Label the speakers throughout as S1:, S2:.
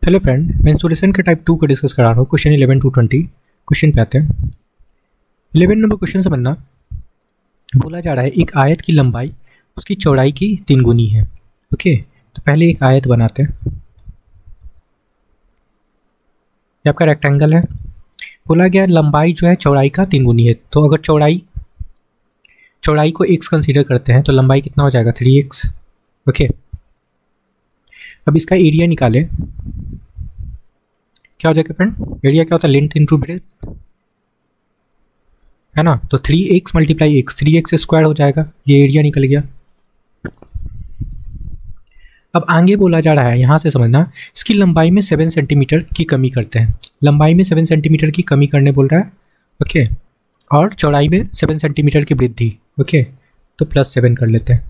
S1: Hello friend, मैं insulation के type 2 को डिस्कस करा रहा हूँ। क्वेश्चन 11 टू 20 क्वेश्चन पे आते हैं। 11 नंबर क्वेश्चन से बनना बोला जा रहा है एक आयत की लंबाई उसकी चौड़ाई की 3 गुनी है। ओके, तो पहले एक आयत बनाते हैं। ये आपका रेक्टेंगल है। बोला गया लंबाई जो है चौड़ाई का 3 गुनी है। तो अगर चौड़ाई को x कंसीडर करते हैं तो लंबाई कितना हो जाएगा 3x। ओके, अब इसका एरिया निकालें। क्या हो जाएगा फ्रेंड? एरिया क्या होता है? लेंथ इंटू ब्रेथ, है ना। तो 3x multiply x, 3x square हो जाएगा। ये एरिया निकल गया। अब आगे बोला जा रहा है, यहाँ से समझना, इसकी लंबाई में 7 सेंटीमीटर की कमी करते हैं। लंबाई में 7 सेंटीमीटर की कमी करने बोल रहा है। ओके, और चौड़ाई में 7 सेंटीमीटर की वृद्धि। ओके, तो +7 कर लेते हैं।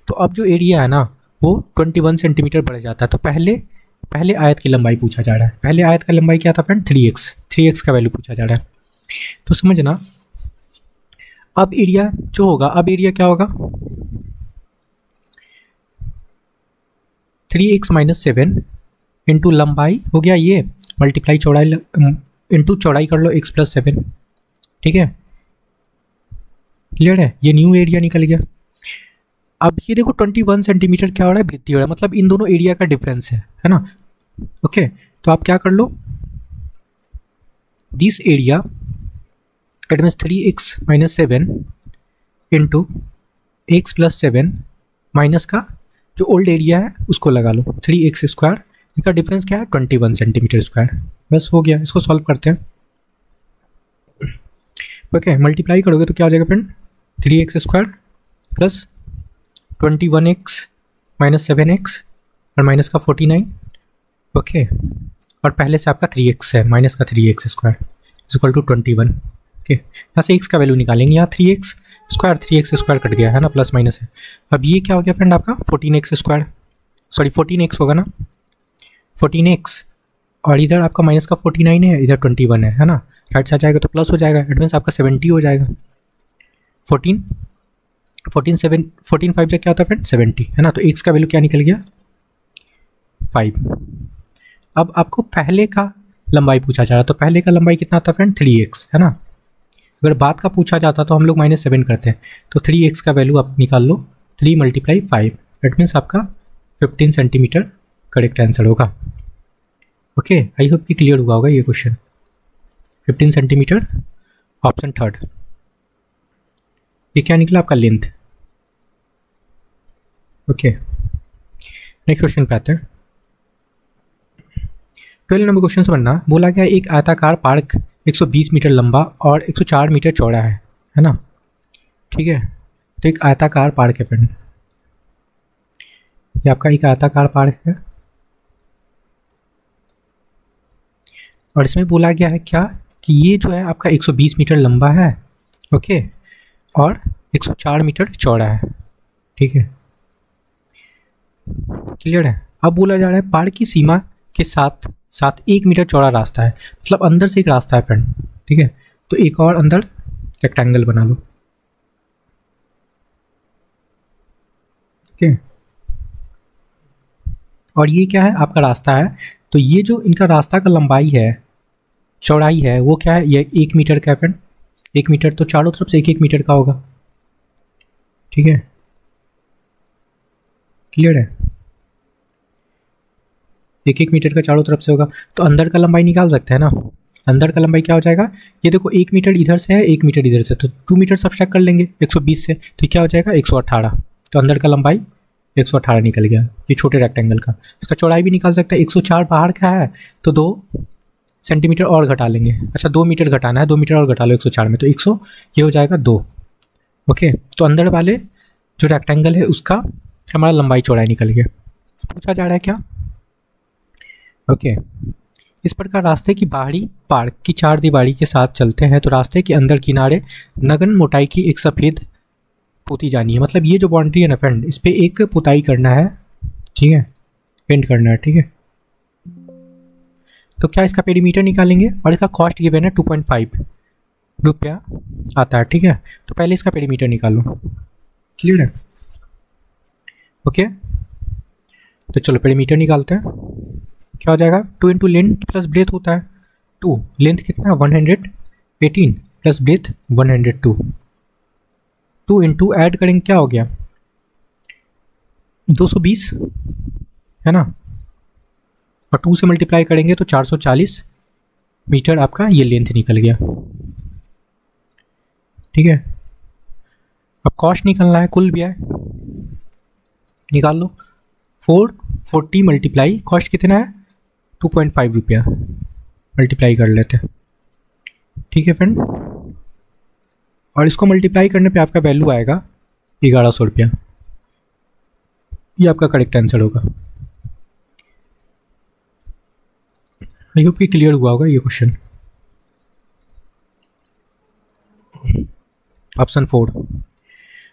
S1: तो अब जो एरिया है ना वो 21 सेंटीमीटर बढ़ जाता है। तो पहले आयत की लंबाई पूछा जा रहा है। पहले आयत का लंबाई क्या था फ्रेंड? 3x का वैल्यू पूछा जा रहा है। तो समझना, अब एरिया जो होगा, अब एरिया क्या होगा? 3x - 7 इंटू लंबाई हो गया ये, मल्टीप्लाई चौड़ाई इंटू चौड़ाई कर लो x + 7। ठीक है, क्लियर है? ये न्यू एरिया निकल गया। अब ये देखो 21 सेंटीमीटर क्या हो रहा है? वृद्धि हो रहा है। मतलब इन दोनों एरिया का डिफरेंस है ना। ओके, तो आप क्या कर लो, this area it means 3x - 7 into x + 7 minus का जो ओल्ड एरिया है उसको लगा लो 3x स्क्वायर। इनका डिफरेंस क्या है? 21 सेंटीमीटर स्क्वायर। बस हो गया। इसको सॉल्व करते हैं। ओके, मल्टीप्लाई करोगे तो क्या हो जाएगा friend? 3x square plus 21x - 7x और माइनस का 49। ओके, और पहले से आपका 3x है, माइनस का 3x square equal to 21। Okay, यहाँ से x का वैल्यू निकालेंगे। यहाँ 3x स्क्वायर कट गया है ना, प्लस माइनस है। अब ये क्या हो गया फ्रेंड? आपका 14x स्क्वायर, सॉरी 14x होगा ना, 14x, और इधर आपका माइनस का 49 है, इधर 21 है ना। राइट से आ जाएगा तो प्लस हो जाएगा। इट मीन्स आपका 70 हो जाएगा। 14 5 से क्या होता है फ्रेंड? 70, है ना। तो x का वैल्यू क्या निकल गया? 5। अब आपको पहले का लंबाई पूछा जा रहा है। तो पहले का लंबाई कितना था फ्रेंड? 3x, है ना। अगर बाद का पूछा जाता तो हम लोग -7 करते हैं। तो 3x का वैल्यू आप निकाल लो, 3 × 5, दैट मीन्स आपका 15 सेंटीमीटर करेक्ट आंसर होगा। ओके, आई होप कि क्लियर हुआ होगा ये क्वेश्चन। 15 centimetre, option third. ये क्या निकला आपका? लेंथ। ओके, नेक्स्ट क्वेश्चन पे आते हैं। 12 नंबर क्वेश्चन से बनना बोला गया एक आयताकार पार्क 120 मीटर लंबा और 104 मीटर चौड़ा है ना। ठीक है, तो एक आयताकार पार्क है फ्रेंड। ये आपका एक आयताकार पार्क है और इसमें बोला गया है क्या कि ये जो है आपका 120 मीटर लंबा है, ओके, और 104 मीटर चौड़ा है। ठीक है, क्लियर है? अब बोला जा रहा है पार्क की सीमा के साथ 1 मीटर चौड़ा रास्ता है। मतलब अंदर से एक रास्ता है फ्रेंड। ठीक है, तो एक और अंदर रेक्टेंगल बना लो। ओके, और ये क्या है? आपका रास्ता है। तो ये जो इनका रास्ता का लंबाई है, चौड़ाई है, वो क्या है? ये 1 मीटर का है फ्रेंड। 1 मीटर, तो चारों तरफ से 1 मीटर का होगा। ठीक है, क्लियर है? 1 मीटर का चारों तरफ से होगा। तो अंदर का लंबाई निकाल सकते हैं ना। अंदर का लंबाई क्या हो जाएगा? ये देखो 1 मीटर इधर से है, 1 मीटर इधर से, तो 2 मीटर सब्सट्रैक्ट कर लेंगे 120 से। तो क्या हो जाएगा? 118। तो अंदर का लंबाई 118 निकल गया, ये छोटे रेक्टेंगल का। इसका चौड़ाई भी निकाल सकते हैं। 104 बाहर का है तो 2 सेंटीमीटर और घटा लेंगे। अच्छा, 2 मीटर घटाना है, 2 मीटर और घटा लो 104 में, तो 100, ये हो जाएगा 2। ओके, तो अंदर वाले जो रेक्टेंगल है उसका हमारा लंबाई चौड़ाई निकल गया। पूछा जा रहा है क्या? ओके, इस प्रकार रास्ते की बाहरी पार्क की 4 दीवारी के साथ चलते हैं तो रास्ते के अंदर किनारे नगन मोटाई की एक सफ़ेद पोती जानी है। मतलब ये जो बाउंड्री है ना फ्रेंड, इस पर एक पुताई करना है। ठीक है, पेंट करना है। ठीक है, तो क्या इसका पेरीमीटर निकालेंगे और इसका कॉस्ट गिवन है 2.5 रुपया आता है। ठीक है, तो पहले इसका पेरीमीटर निकालो। क्लियर है? ओके, तो चलो पेरीमीटर निकालते हैं। क्या हो जाएगा, 2 इंटू लेंथ प्लस ब्रेथ होता है, 2 लेंथ कितना है 118 प्लस ब्रेथ 102, 2 इंटू ऐड करेंगे क्या हो गया 220 है ना, और 2 से मल्टीप्लाई करेंगे तो 440 मीटर आपका ये लेंथ निकल गया। ठीक है, अब कॉस्ट निकलना है, कुल व्यय निकाल लो। 440 मल्टीप्लाई कॉस्ट कितना है 2.5 रुपया, मल्टीप्लाई कर लेते हैं। ठीक है फ्रेंड, और इसको मल्टीप्लाई करने पे आपका वैल्यू आएगा 1100 रुपया, ये आपका करेक्ट आंसर होगा। आई होप कि क्लियर हुआ होगा ये क्वेश्चन। ऑप्शन 4।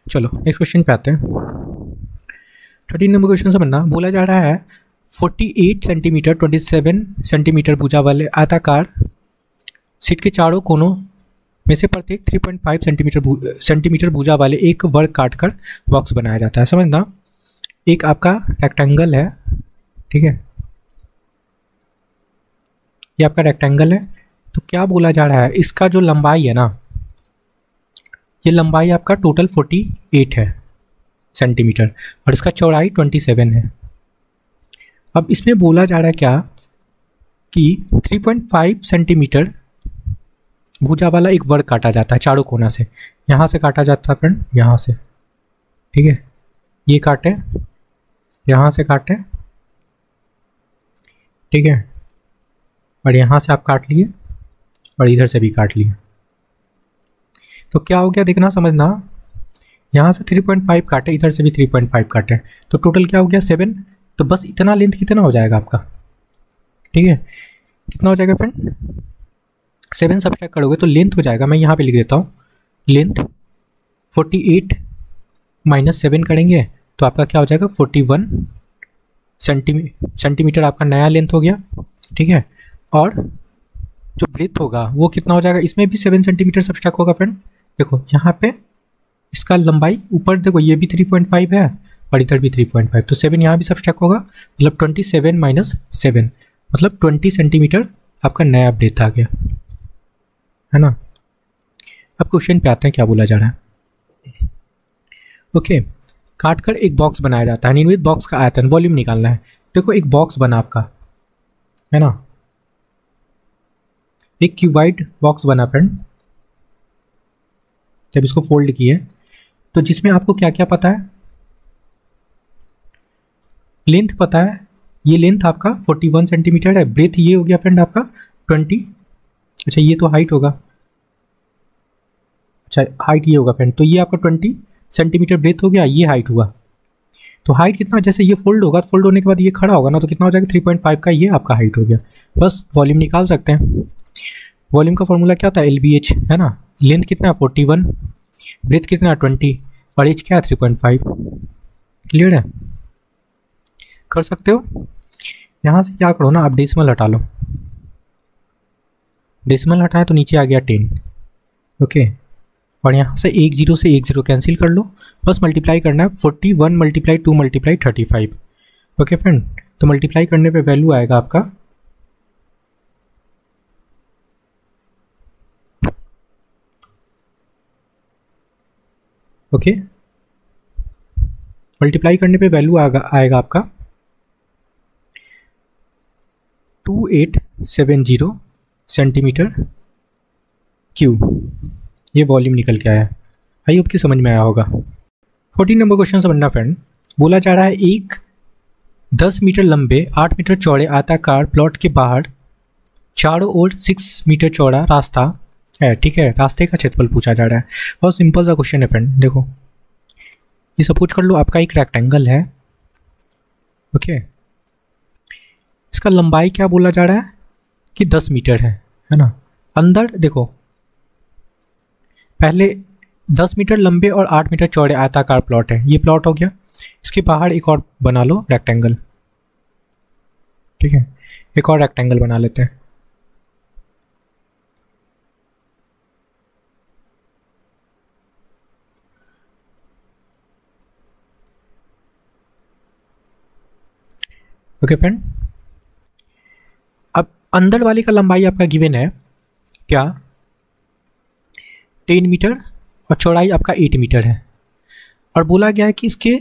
S1: चलो नेक्स्ट क्वेश्चन पे आते हैं। 13 नंबर क्वेश्चन से बनना, बोला जा रहा है 48 सेंटीमीटर 27 सेंटीमीटर भुजा वाले आयताकार सीट के चारों कोनों में से प्रत्येक 3.5 सेंटीमीटर भुजा वाले एक वर्ग काटकर बॉक्स बनाया जाता है। समझना, एक आपका रेक्टेंगल है, ठीक है, ये आपका रेक्टेंगल है, तो क्या बोला जा रहा है, इसका जो लंबाई है ना, ये लंबाई आपका टोटल 48 है सेंटीमीटर और इसका चौड़ाई 27 है। अब इसमें बोला जा रहा है क्या कि 3.5 सेंटीमीटर भुजा वाला एक वर्ग काटा जाता है चारों कोना से, यहाँ से काटा जाता है फ्रेंड, यहाँ से, ठीक है, ये काटे, यहाँ से काटे, ठीक है, और यहाँ से आप काट लिए और इधर से भी काट लिए, तो क्या हो गया देखना समझना, यहाँ से 3.5 काटे, इधर से भी 3.5 काटे, तो टोटल क्या हो गया 7। तो बस इतना लेंथ कितना हो जाएगा आपका, ठीक है, कितना हो जाएगा फ्रेंड, 7 सब्ट्रैक्ट करोगे तो लेंथ हो जाएगा, मैं यहाँ पे लिख देता हूँ, लेंथ 48 माइनस 7 करेंगे तो आपका क्या हो जाएगा 41 सेंटीमीटर आपका नया लेंथ हो गया। ठीक है, और जो ब्रेथ होगा वो कितना हो जाएगा, इसमें भी 7 सेंटीमीटर सब्ट्रैक्ट होगा फ्रेंड। देखो यहाँ पे इसका लंबाई ऊपर देखो ये भी 3.5 है और इधर भी 3.5, तो 7 यहाँ भी सब्ट्रैक्ट होगा, मतलब 27 माइनस 7 मतलब 20 सेंटीमीटर आपका नया ब्रेथ आ गया, है ना। अब क्वेश्चन पे आते हैं, क्या बोला जा रहा है। ओके, काटकर एक बॉक्स बनाया जाता है, निर्मित बॉक्स का आयतन वॉल्यूम निकालना है। देखो एक बॉक्स बना आपका, है ना, एक क्यूबाइड बॉक्स बना फ्रेंड, जब इसको फोल्ड किए तो जिसमें आपको क्या क्या पता है, लेंथ पता है, ये लेंथ आपका 41 सेंटीमीटर है, ब्रेथ ये हो गया फ्रेंड आपका 20, अच्छा ये तो हाइट होगा, अच्छा हाइट ये होगा फ्रेंड, तो ये आपका 20 सेंटीमीटर ब्रेथ हो गया, ये हाइट हुआ, तो हाइट कितना, जैसे ये फोल्ड होगा, फोल्ड होने के बाद ये खड़ा होगा ना, तो कितना हो जाएगा 3.5 का ये आपका हाइट हो गया। बस वॉल्यूम निकाल सकते हैं, वॉल्यूम का फॉर्मूला क्या था LBH, है ना, लेंथ कितना 41, ब्रेथ कितना 20 और एच क्या 3.5। क्लियर है, कर सकते हो। यहाँ से क्या करो ना, आप डेसिमल हटा लो, डेसिमल हटाए तो नीचे आ गया 10, ओके, और यहाँ से 1 0 से 1 0 कैंसिल कर लो, बस मल्टीप्लाई करना है 41 मल्टीप्लाई 2 मल्टीप्लाई 35, ओके फ्रेंड, तो मल्टीप्लाई करने पे वैल्यू आएगा आपका ओके, मल्टीप्लाई करने पे वैल्यू आएगा आपका 2870 सेंटीमीटर क्यूब, ये वॉल्यूम निकल के आया। आई होप की समझ में आया होगा। 14 नंबर क्वेश्चन समझना फ्रेंड, बोला जा रहा है एक 10 मीटर लंबे 8 मीटर चौड़े आयताकार प्लॉट के बाहर चारों ओर 6 मीटर चौड़ा रास्ता है, ठीक है, रास्ते का क्षेत्रफल पूछा जा रहा है। बहुत सिंपल सा क्वेश्चन है फ्रेंड, देखो ये सपोज कर लो आपका एक रेक्टेंगल है, ओके, इसका लंबाई क्या बोला जा रहा है कि 10 मीटर है ना, अंदर देखो पहले 10 मीटर लंबे और 8 मीटर चौड़े आयताकार प्लॉट है, ये प्लॉट हो गया, इसके बाहर एक और बना लो रेक्टेंगल, ठीक है, एक और रेक्टेंगल बना लेते हैं, ओके फ्रेंड। अंदर वाले का लंबाई आपका गिवन है क्या 10 मीटर और चौड़ाई आपका 8 मीटर है, और बोला गया है कि इसके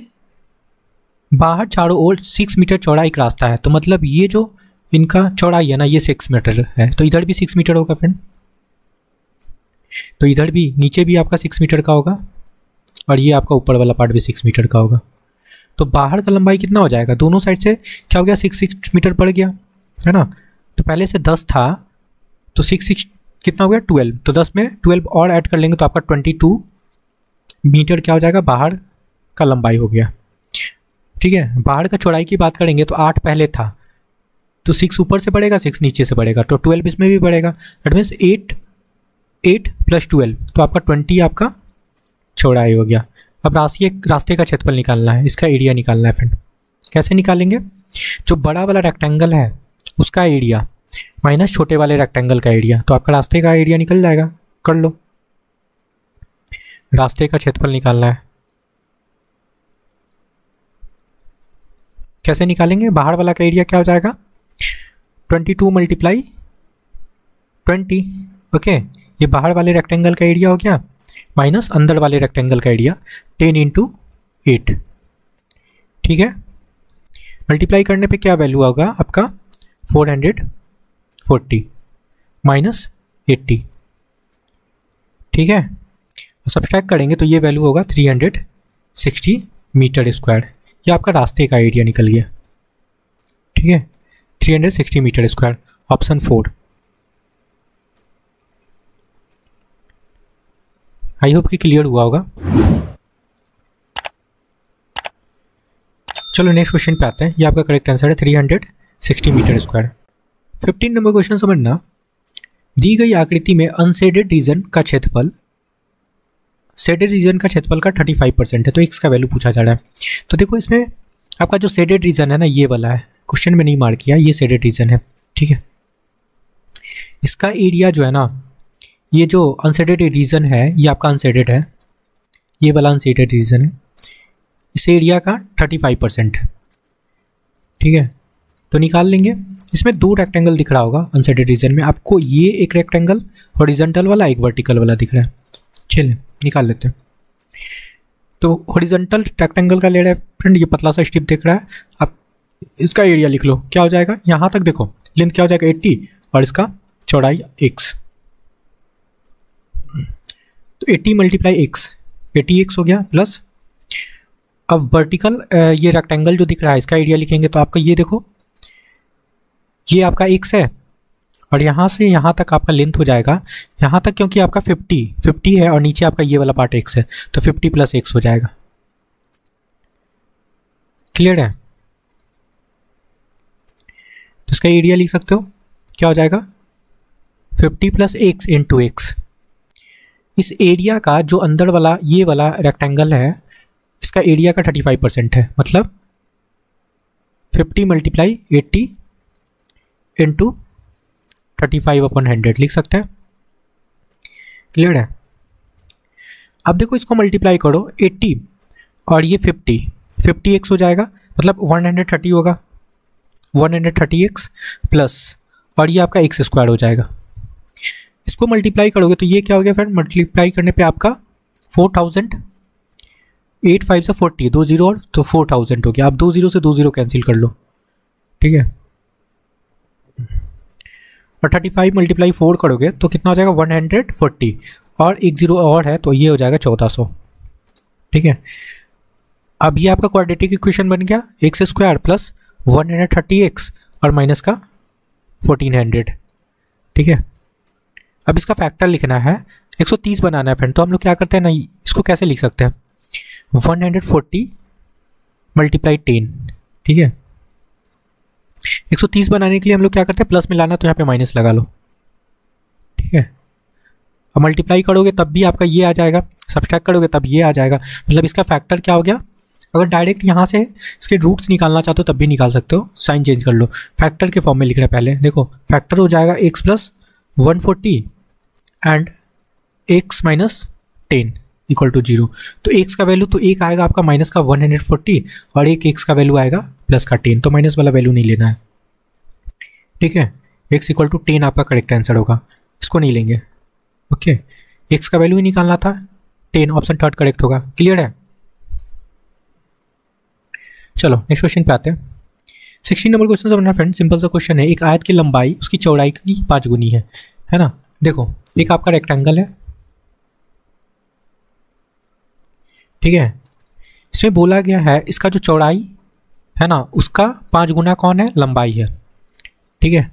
S1: बाहर चारों ओर 6 मीटर चौड़ा एक रास्ता है। तो मतलब ये जो इनका चौड़ाई है ना ये 6 मीटर है, तो इधर भी 6 मीटर होगा फ्रेंड, तो इधर भी नीचे भी आपका 6 मीटर का होगा और ये आपका ऊपर वाला पार्ट भी 6 मीटर का होगा। तो बाहर का लंबाई कितना हो जाएगा, दोनों साइड से क्या हो गया 6 मीटर पड़ गया है ना। तो पहले से 10 था तो 6 कितना हो गया 12, तो 10 में 12 और ऐड कर लेंगे तो आपका 22 मीटर क्या हो जाएगा बाहर का लंबाई हो गया। ठीक है, बाहर का चौड़ाई की बात करेंगे तो 8 पहले था, तो 6 ऊपर से बढ़ेगा 6 नीचे से बढ़ेगा, तो 12 इसमें भी बढ़ेगा। दैट मीन्स 8 + 12 तो आपका 20 आपका चौड़ाई हो गया। अब रास्ते का क्षेत्रफल निकालना है, इसका एरिया निकालना है फ्रेंड। कैसे निकालेंगे, जो बड़ा वाला रेक्टेंगल है उसका एरिया माइनस छोटे वाले रेक्टेंगल का एरिया, तो आपका रास्ते का एरिया निकल जाएगा। कर लो, रास्ते का क्षेत्रफल निकालना है। कैसे निकालेंगे, बाहर वाला का एरिया क्या हो जाएगा 22 × 20, ओके। ये बाहर वाले रेक्टेंगल का एरिया हो गया माइनस अंदर वाले रेक्टेंगल का एरिया 10 × 8, ठीक है। मल्टीप्लाई करने पे क्या वैल्यू होगा आपका 440 माइनस 80, ठीक है। सब्सट्रैक्ट करेंगे तो ये वैल्यू होगा 360 मीटर स्क्वायर। ये आपका रास्ते का एरिया निकल गया, ठीक है, 360 meter square, option 4। I hope कि क्लियर हुआ होगा। चलो नेक्स्ट क्वेश्चन पे आते हैं। ये आपका करेक्ट आंसर है 360 मीटर स्क्वायर। 15 नंबर क्वेश्चन समझना, दी गई आकृति में अनशेडेड रीजन का क्षेत्रफल शेडेड रीजन का क्षेत्रफल का 35% है, तो एक्स का वैल्यू पूछा जा रहा है। तो देखो इसमें आपका जो शेडेड रीजन है ना ये वाला है, क्वेश्चन में नहीं मार्क किया, ये शेडेड रीजन है, ठीक है। इसका एरिया जो है ना, ये जो अनशेडेड रीजन है ये आपका अनशेडेड है, ये वाला अनशेडेड रीजन है, इस एरिया का 35% है, ठीक है। तो निकाल लेंगे। इसमें 2 रेक्टेंगल दिख रहा होगा अनशेडेड रीजन में आपको, ये एक रेक्टेंगल हॉरिजॉन्टल वाला, एक वर्टिकल वाला दिख रहा है। चलिए निकाल लेते हैं। तो हॉरिजॉन्टल रेक्टेंगल का ले रहा है फ्रेंड, ये पतला सा स्ट्रिप दिख रहा है। आप इसका एरिया लिख लो, क्या हो जाएगा, यहाँ तक देखो लेंथ क्या हो जाएगा 80 और इसका चौड़ाई x, तो 80 × x 80x हो गया प्लस। अब वर्टिकल ये रेक्टेंगल जो दिख रहा है इसका एरिया लिखेंगे तो आपका ये देखो ये आपका x है और यहाँ से यहाँ तक आपका लेंथ हो जाएगा, यहाँ तक क्योंकि आपका 50 है और नीचे आपका ये वाला पार्ट x है, तो 50 + x हो जाएगा। क्लियर है, तो इसका एरिया लिख सकते हो, क्या हो जाएगा 50 + x × x। इस एरिया का जो अंदर वाला ये वाला रेक्टेंगल है इसका एरिया का 35% है, मतलब 50 × 80 × 35/100 लिख सकते हैं। क्लियर है। अब देखो इसको मल्टीप्लाई करो 80 और ये 50x हो जाएगा, मतलब 130 होगा, 130x प्लस और ये आपका x² हो जाएगा। इसको मल्टीप्लाई करोगे तो ये क्या हो गया फ्रेंड, मल्टीप्लाई करने पे आपका 4000, 8 5 से 40, 2 0 और तो 4000 हो गया। आप 2 0 से 2 0 कैंसिल कर लो, ठीक है। और 35 × 4 करोगे तो कितना हो जाएगा 140 और 1 0 और है तो ये हो जाएगा 1400, ठीक है। अब ये आपका क्वाड्रेटिक इक्वेशन बन गया, x² प्लस 130x और माइनस का 1400, ठीक है। अब इसका फैक्टर लिखना है, 130 बनाना है फ्रेंड, तो हम लोग क्या करते हैं ना, इसको कैसे लिख सकते हैं 140 × 10, ठीक है। 130 बनाने के लिए हम लोग क्या करते हैं, प्लस मिलाना तो यहाँ पे माइनस लगा लो, ठीक है। अब मल्टीप्लाई करोगे तब भी आपका ये आ जाएगा, सब्सट्रैक्ट करोगे तब ये आ जाएगा, मतलब इसका फैक्टर क्या हो गया। अगर डायरेक्ट यहाँ से इसके रूट्स निकालना चाहते हो तब भी निकाल सकते हो, साइन चेंज कर लो, फैक्टर के फॉर्म में लिख रहे हैं पहले। देखो फैक्टर हो जाएगा x + 140 एंड x - 10 = 0। तो x का वैल्यू तो एक आएगा आपका माइनस का 140 और एक x का वैल्यू आएगा प्लस का 10, तो माइनस वाला वैल्यू नहीं लेना है, ठीक है। x इक्वल टू 10 आपका करेक्ट आंसर होगा, इसको नहीं लेंगे। ओके, x का वैल्यू ही निकालना था 10, ऑप्शन थर्ड करेक्ट होगा। क्लियर है? चलो नेक्स्ट क्वेश्चन पे आते हैं। 16 नंबर क्वेश्चन समझना फ्रेंड, सिंपल सा क्वेश्चन है। एक आयत की लंबाई उसकी चौड़ाई की 5 गुनी है ना। देखो एक आपका रेक्टेंगल है, ठीक है, इसमें बोला गया है इसका जो चौड़ाई है ना उसका 5 गुना कौन है, लंबाई है, ठीक है।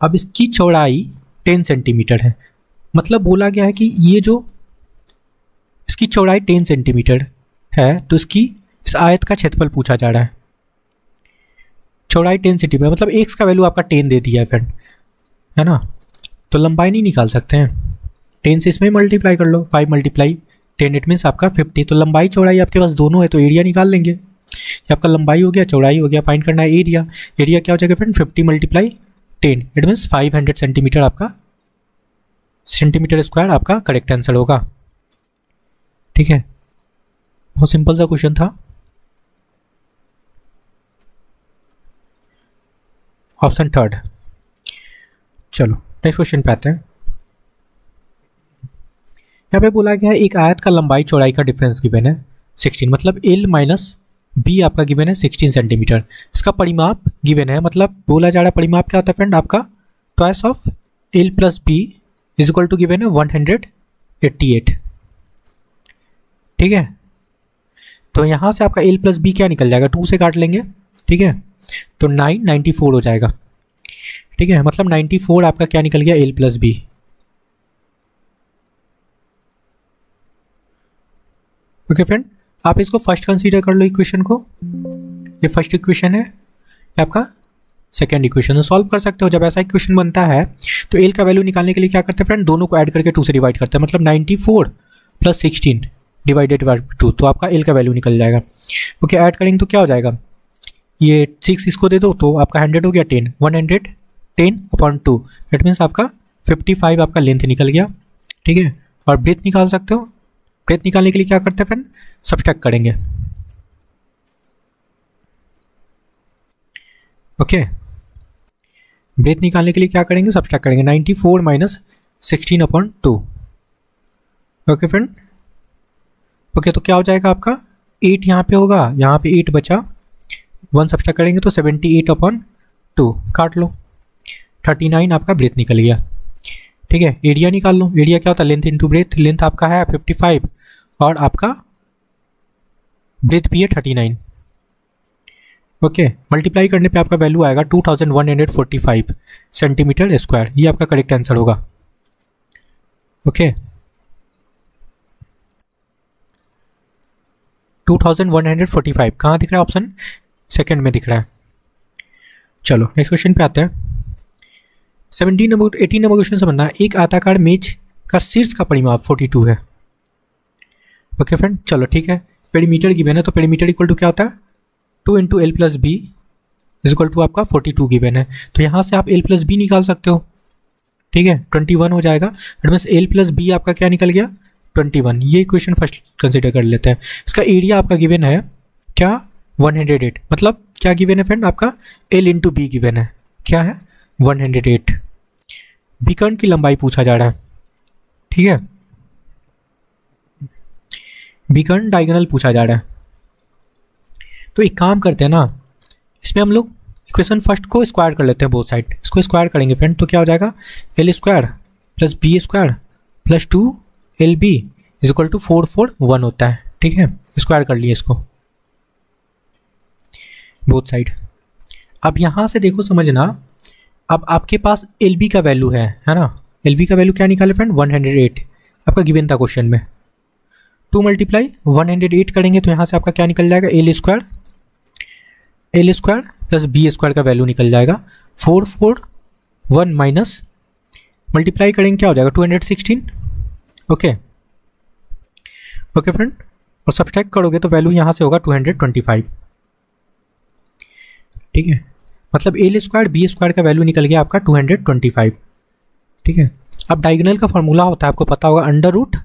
S1: अब इसकी चौड़ाई 10 सेंटीमीटर है, मतलब बोला गया है कि ये जो इसकी चौड़ाई 10 सेंटीमीटर है तो इसकी इस आयत का क्षेत्रफल पूछा जा रहा है। चौड़ाई 10 सेंटीमीटर मतलब x का वैल्यू आपका 10 दे दिया है फ्रेंड, है ना। तो लंबाई नहीं निकाल सकते हैं, 10 से इसमें मल्टीप्लाई कर लो, 5 मल्टीप्लाई 10 इट मीन्स आपका 50। तो लंबाई चौड़ाई आपके पास दोनों है तो एरिया निकाल लेंगे। ये आपका लंबाई हो गया, चौड़ाई हो गया, फाइंड करना है एरिया। एरिया क्या हो जाएगा friend, 50 multiply 10 it means 500 centimetre आपका सेंटीमीटर स्क्वायर आपका करेक्ट आंसर होगा, ठीक है। बहुत सिंपल सा क्वेश्चन था। Option third. चलो नेक्स्ट क्वेश्चन पे आते हैं। यहाँ पे बोला गया है एक आयत का लंबाई चौड़ाई का डिफरेंस गिवन है 16, मतलब L माइनस B आपका गिवन है 16 सेंटीमीटर। इसका परिमाप गिवन है, मतलब बोला जा रहा है परिमाप क्या होता है फ्रेंड आपका, twice of L plus B is equal to given है 188, ठीक है। तो यहाँ से आपका L प्लस B क्या निकल जाएगा, 2 से काट लेंगे, ठीक है, तो 94 हो जाएगा, ठीक है। मतलब 94 आपका क्या निकल गया, L plus B। Okay friend, आप इसको फर्स्ट कंसीडर कर लो इक्वेशन को, ये फर्स्ट इक्वेशन है, ये आपका सेकेंड इक्वेशन है। सॉल्व कर सकते हो। जब ऐसा इक्वेशन बनता है तो L का वैल्यू निकालने के लिए क्या करते हैं फ्रेंड, दोनों को ऐड करके 2 से डिवाइड करते हैं, मतलब 94 प्लस 16 डिवाइडेड बाय 2, तो आपका L का वैल्यू निकल जाएगा। ओके, ऐड करेंगे तो क्या हो जाएगा, ये 6 इसको दे दो तो आपका 100 हो गया, 10 110/2 इट मीन्स आपका 55 आपका लेंथ निकल गया, ठीक है। और ब्रेथ निकाल सकते हो, ब्रेथ निकालने के लिए क्या करते हैं फ्रेंड, सब्ट्रैक्ट करेंगे। ओके, ब्रेथ निकालने के लिए क्या करेंगे, सब्ट्रैक्ट करेंगे, 94 माइनस 16/2। ओके फ्रेंड, ओके तो क्या हो जाएगा आपका 8 यहाँ पे होगा, यहाँ पे 8 बचा, 1 सब्ट्रैक्ट करेंगे तो 78/2 काट लो, 39 आपका ब्रेथ निकल गया, ठीक है। एरिया निकाल लो, एरिया क्या होता है, लेंथ इंटू ब्रेथ। लेंथ आपका है 55 और आपका ब्रेथ भी है 39। ओके, मल्टीप्लाई करने पे आपका वैल्यू आएगा 2145 सेंटीमीटर स्क्वायर, ये आपका करेक्ट आंसर होगा। ओके, 2145 कहाँ दिख रहा है, ऑप्शन सेकेंड में दिख रहा है। चलो नेक्स्ट क्वेश्चन पे आते हैं। 18 नंबर क्वेश्चन समझना, एक आयताकार मेज का शीर्ष का परिमाप 42 है। ओके फ्रेंड, चलो ठीक है, पेरीमीटर गिवन है तो पेरीमीटर इक्वल टू क्या होता है, 2 into L plus B is equal to आपका 42 गिवन है, तो यहाँ से आप L प्लस बी निकाल सकते हो, ठीक है, 21 हो जाएगा। It means L plus B आपका क्या निकल गया, 21। ये इक्वेशन फर्स्ट कंसिडर कर लेते हैं। इसका एरिया आपका गिवन है क्या, 108, मतलब क्या गिवन है फ्रेंड आपका, L इंटू बी गिवन है, क्या है 108। विकर्ण की लंबाई पूछा जा रहा है, ठीक है, विकर्ण डायगोनल पूछा जा रहा है। तो एक काम करते हैं ना, इसमें हम लोग इक्वेशन फर्स्ट को स्क्वायर कर लेते हैं, बोथ साइड इसको स्क्वायर करेंगे फ्रेंड, तो क्या हो जाएगा, L square plus B square plus 2LB is equal to 441 होता है, ठीक है। स्क्वायर कर लिए इसको बोथ साइड। अब यहाँ से देखो समझना, अब आपके पास LB का वैल्यू है ना, LB का वैल्यू क्या निकाले फ्रेंड, 108 आपका गिवन था क्वेश्चन में। 2 मल्टीप्लाई 108 करेंगे तो यहाँ से आपका क्या निकल जाएगा, L square plus B square का वैल्यू निकल जाएगा 441 माइनस मल्टीप्लाई करेंगे क्या हो जाएगा 216। ओके ओके फ्रेंड, और सब्ट्रैक्ट करोगे तो वैल्यू यहाँ से होगा 225, ठीक है। मतलब L स्क्वायर बी स्क्वायर का वैल्यू निकल गया आपका 225, ठीक है। अब डायगोनल का फॉर्मूला होता है आपको पता होगा, under root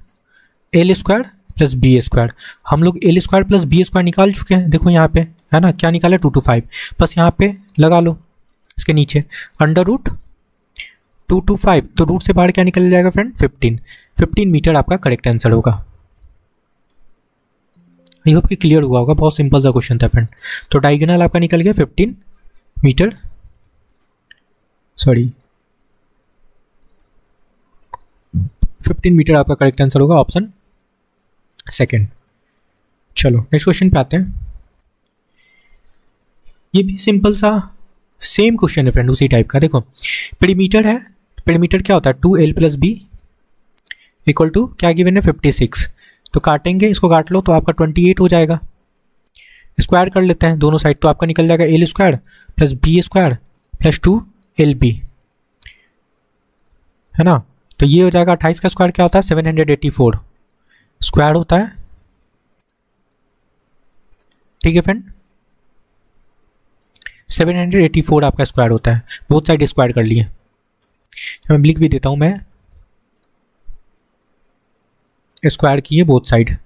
S1: L square plus B square. हम लोग L square plus B square निकाल चुके हैं, देखो यहाँ पे है ना, क्या निकाला 225, बस यहाँ पे लगा लो इसके नीचे अंडर रूट 225, तो रूट से बाहर क्या निकल जाएगा फ्रेंड 15 मीटर आपका करेक्ट आंसर होगा। आई होप कि क्लियर हुआ होगा, बहुत सिंपल सा क्वेश्चन था फ्रेंड। तो डायगोनल आपका निकल गया 15 मीटर, सॉरी 15 मीटर आपका करेक्ट आंसर होगा, ऑप्शन सेकंड। चलो नेक्स्ट क्वेश्चन पे आते हैं। ये भी सिंपल सा सेम क्वेश्चन है फ्रेंड, उसी टाइप का। देखो पेरीमीटर है, पेरीमीटर क्या होता है 2l + b इक्वल टू क्या गिवन है 56। तो काटेंगे, इसको काट लो तो आपका 28 हो जाएगा। स्क्वायर कर लेते हैं दोनों साइड, तो आपका निकल जाएगा l² + b² + 2lb, है ना। तो ये हो जाएगा 28 का स्क्वायर क्या होता है 784 स्क्वायर होता है, ठीक है फ्रेंड। 784 आपका स्क्वायर होता है, बोथ साइड स्क्वायर कर लिए। मैं लिख भी देता हूं, मैं स्क्वायर किए बोथ साइड,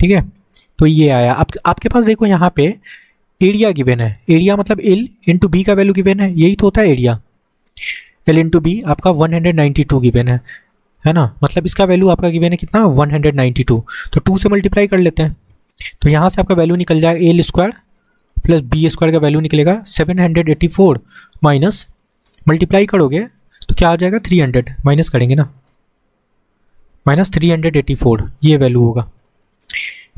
S1: ठीक है। तो ये आया आपके पास। देखो यहाँ पे एरिया गिवन है, एरिया मतलब l × b का वैल्यू गिवन है, यही तो होता है एरिया। l × b आपका 192 गिवन है ना, मतलब इसका वैल्यू आपका गिवन है कितना 192, तो 2 से मल्टीप्लाई कर लेते हैं। तो यहाँ से आपका वैल्यू निकल जाएगा l² + b² का वैल्यू निकलेगा 784 माइनस मल्टीप्लाई करोगे तो क्या आ जाएगा 300, माइनस करेंगे ना, -384 ये वैल्यू होगा,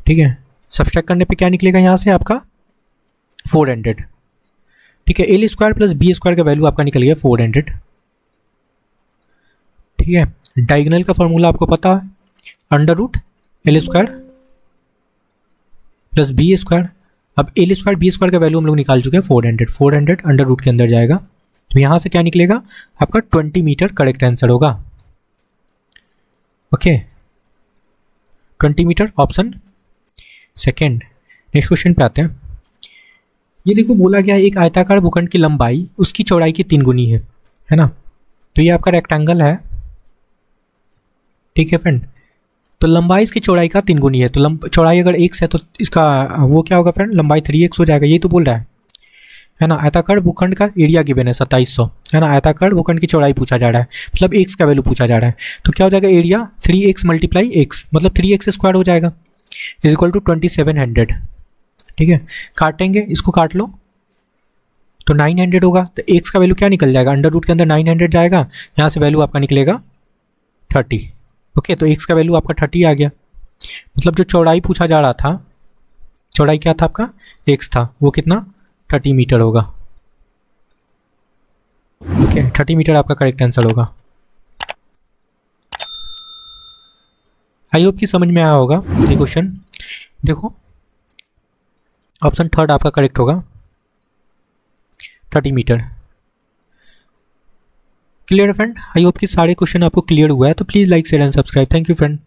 S1: ठीक है। सब्सट्रैक्ट करने पे क्या निकलेगा यहाँ से आपका 400, ठीक है। l² + b² का वैल्यू आपका निकल गया 400, ठीक है। डायगोनल का फॉर्मूला आपको पता है, अंडर रूट l² + b²। अब l² b² का वैल्यू हम लोग निकाल चुके हैं 400 अंडर रूट के अंदर जाएगा, तो यहाँ से क्या निकलेगा आपका 20 मीटर करेक्ट आंसर होगा, okay 20 meter, option second. Next question पे आते हैं। ये देखो बोला गया है एक आयताकार भूखंड की लंबाई उसकी चौड़ाई की 3 गुनी है ना। तो ये आपका रेक्टेंगल है, ठीक है फ्रेंड। तो लंबाई इसकी चौड़ाई का 3 गुनी है, तो चौड़ाई अगर x है तो इसका वो क्या होगा फ्रेंड, लंबाई 3x हो जाएगा, यही तो बोल रहा है ना। आयताकार भूखंड का एरिया गिवन है 2700, है ना। आयताकार भूखंड की चौड़ाई पूछा जा रहा है, मतलब x का वैल्यू पूछा जा रहा है, तो क्या हो जाएगा एरिया 3x × x, मतलब 3x² हो जाएगा = 2700, ठीक है। काटेंगे, इसको काट लो तो 900 होगा, तो x का वैल्यू क्या निकल जाएगा, अंडर रूट के अंदर 900 जाएगा, यहाँ से वैल्यू आपका निकलेगा 30, ओके। तो x का वैल्यू आपका 30 आ गया, मतलब जो चौड़ाई पूछा जा रहा था, चौड़ाई क्या था आपका x था, वो कितना 30 मीटर होगा, ओके 30 मीटर आपका करेक्ट आंसर होगा। आई होप कि समझ में आया होगा ये क्वेश्चन। देखो ऑप्शन थर्ड आपका करेक्ट होगा, 30 मीटर। क्लियर है फ्रेंड, आई होप कि सारे क्वेश्चन आपको क्लियर हुआ है, तो please like share and subscribe. Thank you friend.